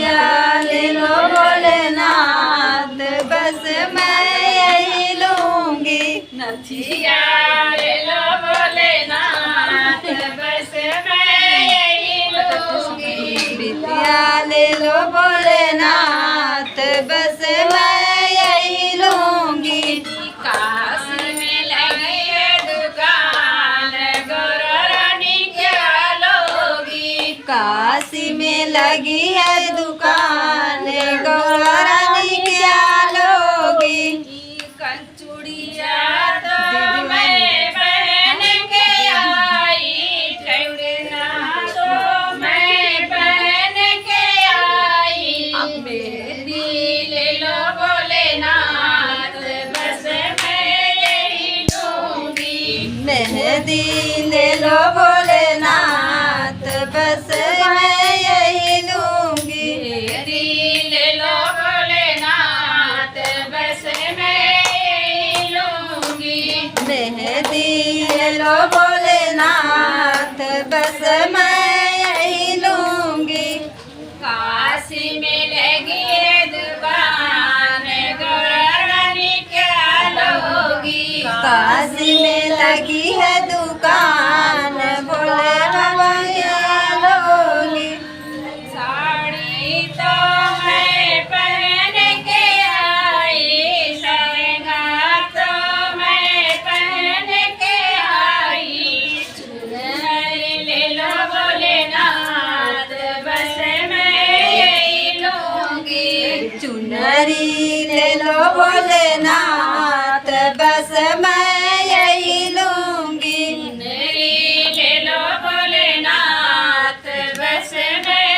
नथिया ले लो भोलेनाथ, बस मैं यही लूंगी। नथिया ले लो भोलेनाथ, बस मैं यही लूंगी। बिटिया ले लो भोलेनाथ, बस मैं यही लूंगी। काशी में लगी है दुकान, गौरा रानी क्या लोगी। काशी में लगी है दुकान, गौरा रानी क्या लोगी। कंचुड़िया तो मैं पहन के आई, चूड़िया तो मैं पहन के आई। मेहंदी ले लो भोलेनाथ, बस मैं यही लूंगी। मेहंदी ले लो भोलेनाथ, बस मैं यही लूंगी। मेहंदी ले लो भोलेनाथ, बस मैं यही लूंगी। मेहंदी ले लो भोलेनाथ, बस मैं यही लूंगी। काशी में लगी है दुकान, गौरा रानी क्या लोगी। काशी में लगी है दुकान, भोले बाबा क्या लोगी। साड़ी तो मैं पहन के आई, शृंगार तो मैं पहन के आई। चुनरी ले लो भोलेनाथ, बस मैं यही लूंगी। चुनरी ले लो भोलेनाथ, बस मैं यही लूंगी। चुनरी ले लो भोलेनाथ, बस मैं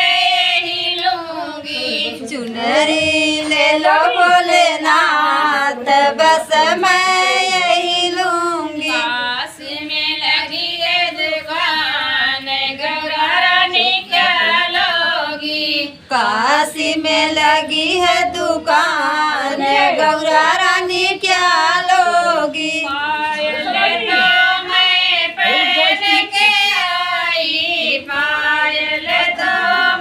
यही लूंगी। चुनरी ले लो भोलेनाथ, बस मैं यही लूंगी। काशी में लगी है दुकान, गौरा रानी क्या लोगी। काशी में लगी है दुकान, गौरा रानी क्या लोगी। पायल तो मैं पहन के आई, पायल तो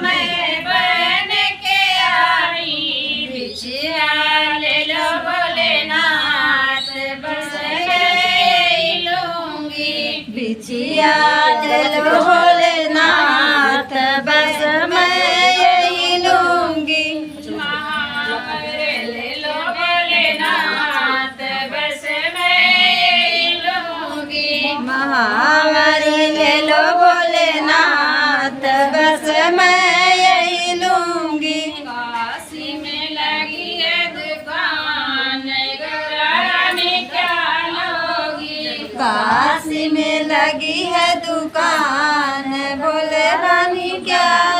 मैं पहन के आई। बिछिया ले लो भोलेनाथ, बस मैं यही लूंगी। बिछिया ले लो भोलेनाथ, बस मैं यही लूंगी। महावर ले लो भोलेनाथ, बस मैं यही लूंगी। महावर ले लो भोलेनाथ, बस मैं यही लूंगी। काशी में लगी है दुकान, गौरा रानी क्या लोगी। काशी में लगी है दुकान, भोले रानी क्या